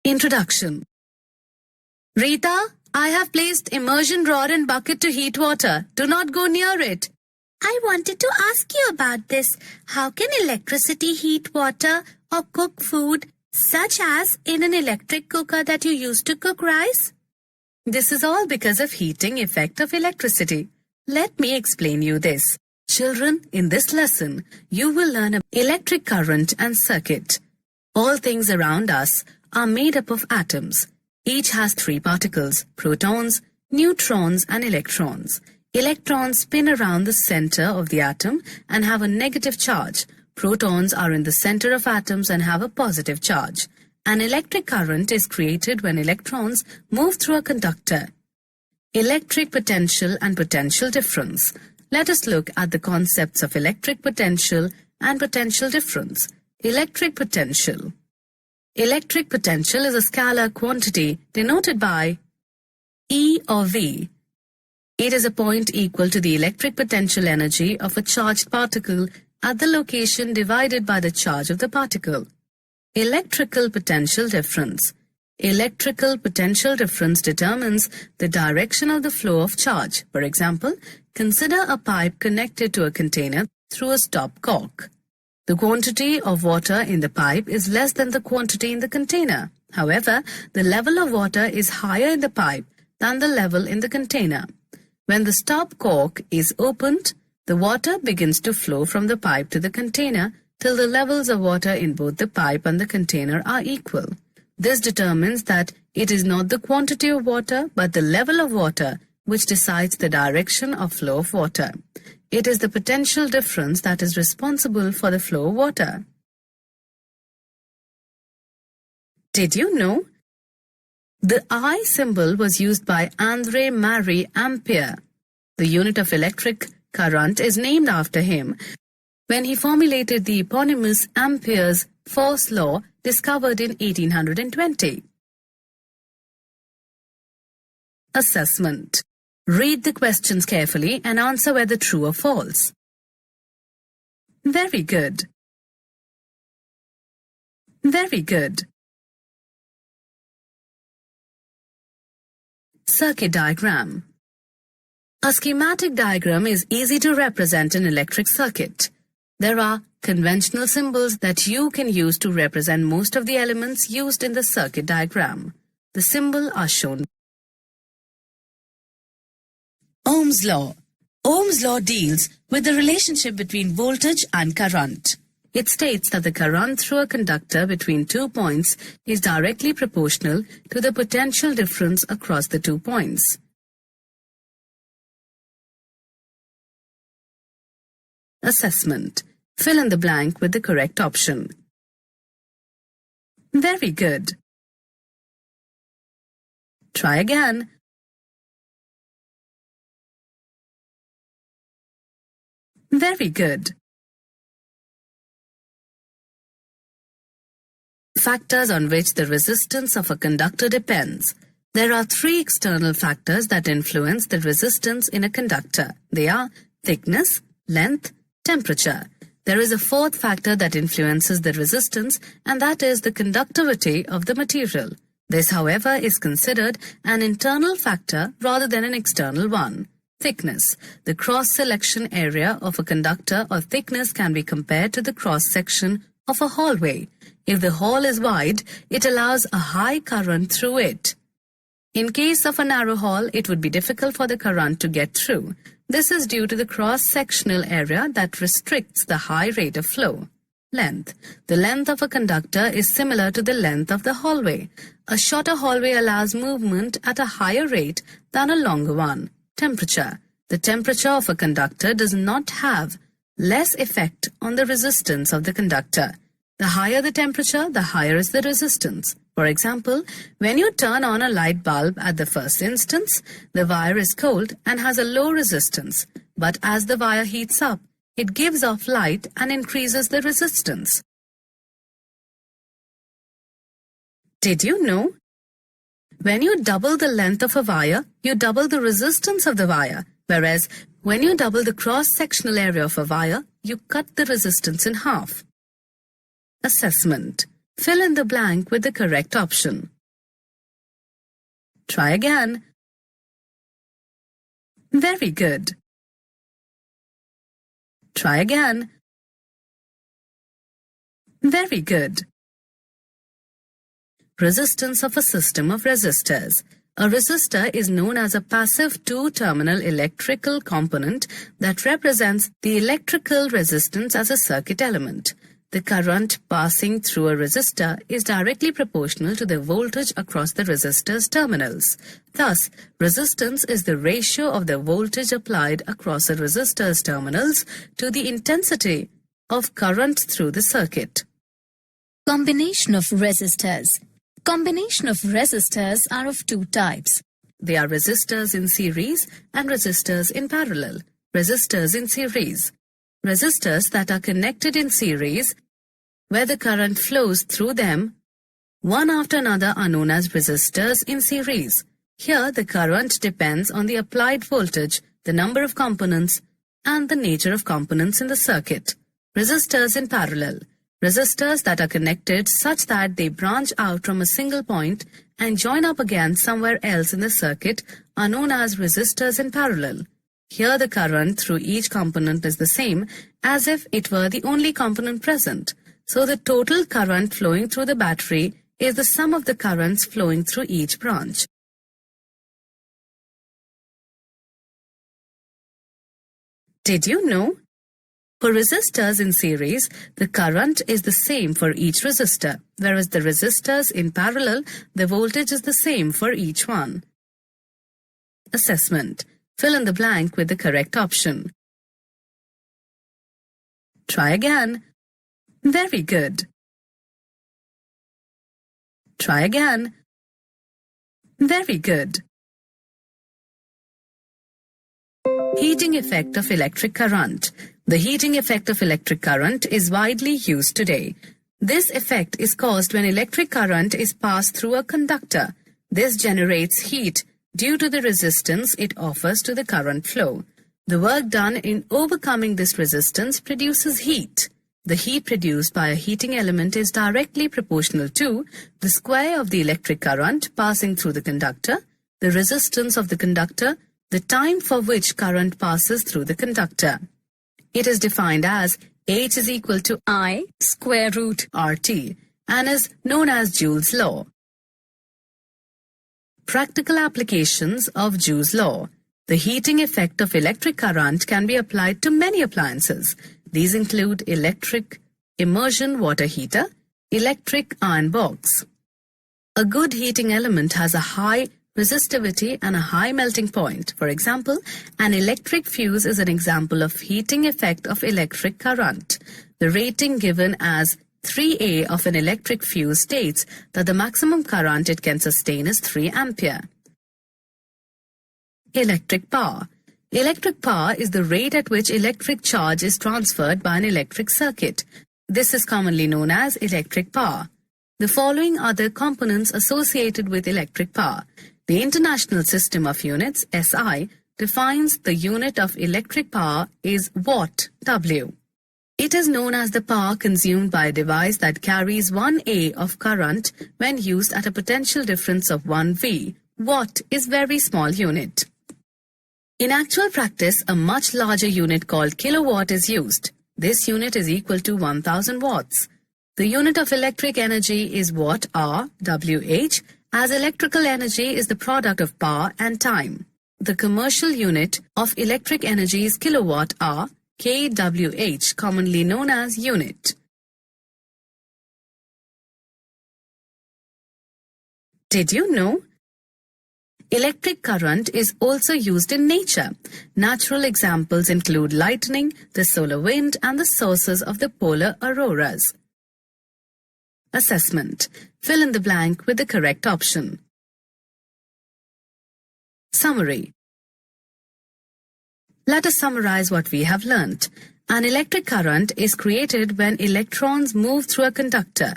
Introduction. Rita, I have placed immersion rod and bucket to heat water. Do not go near it. I wanted to ask you about this. How can electricity heat water or cook food, such as in an electric cooker that you use to cook rice? This is all because of heating effect of electricity. Let me explain you this. Children, in this lesson, you will learn about electric current and circuit. All things around us are made up of atoms. Each has three particles, protons, neutrons and electrons. Electrons spin around the center of the atom and have a negative charge. Protons are in the center of atoms and have a positive charge. An electric current is created when electrons move through a conductor. Electric potential and potential difference. Let us look at the concepts of electric potential and potential difference. Electric potential. Electric potential is a scalar quantity denoted by E or V. It is a point equal to the electric potential energy of a charged particle at the location divided by the charge of the particle. Electrical potential difference. Electrical potential difference determines the direction of the flow of charge. For example, consider a pipe connected to a container through a stop cork. The quantity of water in the pipe is less than the quantity in the container. However, the level of water is higher in the pipe than the level in the container. When the stop cork is opened, the water begins to flow from the pipe to the container till the levels of water in both the pipe and the container are equal. This determines that it is not the quantity of water but the level of water which decides the direction of flow of water. It is the potential difference that is responsible for the flow of water. Did you know? The I symbol was used by André Marie Ampère. The unit of electric current is named after him when he formulated the eponymous Ampere's force law discovered in 1820. Assessment. Read the questions carefully and answer whether true or false. Very good. Very good. Circuit diagram. A schematic diagram is easy to represent an electric circuit. There are conventional symbols that you can use to represent most of the elements used in the circuit diagram. The symbols are shown. Ohm's law. Ohm's law deals with the relationship between voltage and current. It states that the current through a conductor between 2 points is directly proportional to the potential difference across the 2 points. Assessment. Fill in the blank with the correct option. Very good. Try again. Very good. Factors on which the resistance of a conductor depends. There are three external factors that influence the resistance in a conductor. They are thickness, length, temperature. There is a fourth factor that influences the resistance, and that is the conductivity of the material. This, however, is considered an internal factor rather than an external one. Thickness. The cross-section area of a conductor or thickness can be compared to the cross-section of a hallway. If the hall is wide, it allows a high current through it. In case of a narrow hall, it would be difficult for the current to get through. This is due to the cross-sectional area that restricts the high rate of flow. Length. The length of a conductor is similar to the length of the hallway. A shorter hallway allows movement at a higher rate than a longer one. Temperature. The temperature of a conductor does not have less effect on the resistance of the conductor. The higher the temperature, the higher is the resistance. For example, when you turn on a light bulb at the first instance, the wire is cold and has a low resistance. But as the wire heats up, it gives off light and increases the resistance. Did you know? When you double the length of a wire, you double the resistance of the wire. Whereas, when you double the cross-sectional area of a wire, you cut the resistance in half. Assessment. Fill in the blank with the correct option. Try again. Very good. Try again. Very good. Resistance of a system of resistors. A resistor is known as a passive two-terminal electrical component that represents the electrical resistance as a circuit element. The current passing through a resistor is directly proportional to the voltage across the resistor's terminals. Thus, resistance is the ratio of the voltage applied across a resistor's terminals to the intensity of current through the circuit. Combination of resistors. Combination of resistors are of two types. They are resistors in series and resistors in parallel. Resistors in series. Resistors that are connected in series, where the current flows through them, one after another, are known as resistors in series. Here, the current depends on the applied voltage, the number of components, and the nature of components in the circuit. Resistors in parallel. Resistors that are connected such that they branch out from a single point and join up again somewhere else in the circuit are known as resistors in parallel. Here the current through each component is the same as if it were the only component present. So the total current flowing through the battery is the sum of the currents flowing through each branch. Did you know? For resistors in series, the current is the same for each resistor, whereas the resistors in parallel, the voltage is the same for each one. Assessment. Fill in the blank with the correct option. Try again. Very good. Try again. Very good. Heating effect of electric current. The heating effect of electric current is widely used today. This effect is caused when electric current is passed through a conductor. This generates heat due to the resistance it offers to the current flow. The work done in overcoming this resistance produces heat. The heat produced by a heating element is directly proportional to the square of the electric current passing through the conductor, the resistance of the conductor, the time for which current passes through the conductor. It is defined as H is equal to I square root RT and is known as Joule's law. Practical applications of Joule's law. The heating effect of electric current can be applied to many appliances. These include electric immersion water heater, electric iron box. A good heating element has a high resistivity and a high melting point. For example, an electric fuse is an example of heating effect of electric current. The rating given as 3A of an electric fuse states that the maximum current it can sustain is 3 ampere. Electric power. Electric power is the rate at which electric charge is transferred by an electric circuit. This is commonly known as electric power. The following are the components associated with electric power. The International System of Units, SI, defines the unit of electric power is watt, W. It is known as the power consumed by a device that carries 1A of current when used at a potential difference of 1 V. Watt is very small unit. In actual practice, a much larger unit called kilowatt is used. This unit is equal to 1000 watts. The unit of electric energy is watt hour, WH, as electrical energy is the product of power and time. The commercial unit of electric energy is kilowatt hour, kWh, commonly known as unit. Did you know? Electric current is also used in nature. Natural examples include lightning, the solar wind, and the sources of the polar auroras. Assessment. Fill in the blank with the correct option. Summary. Let us summarize what we have learnt. An electric current is created when electrons move through a conductor.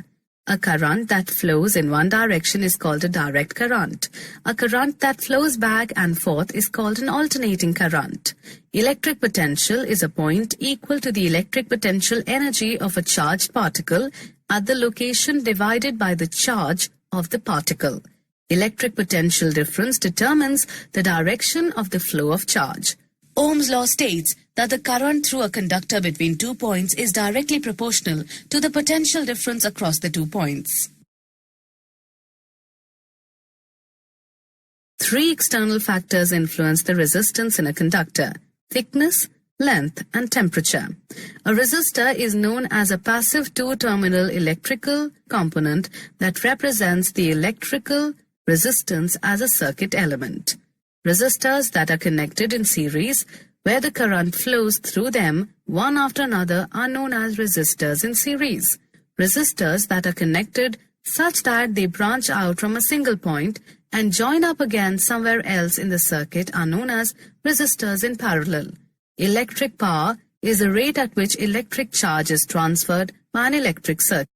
A current that flows in one direction is called a direct current. A current that flows back and forth is called an alternating current. Electric potential is a point equal to the electric potential energy of a charged particle at the location divided by the charge of the particle. Electric potential difference determines the direction of the flow of charge. Ohm's law states that the current through a conductor between 2 points is directly proportional to the potential difference across the 2 points. 3 external factors influence the resistance in a conductor: thickness, length, and temperature. A resistor is known as a passive two-terminal electrical component that represents the electrical resistance as a circuit element. Resistors that are connected in series, where the current flows through them one after another, are known as resistors in series. Resistors that are connected such that they branch out from a single point and join up again somewhere else in the circuit are known as resistors in parallel. Electric power is the rate at which electric charge is transferred by an electric circuit.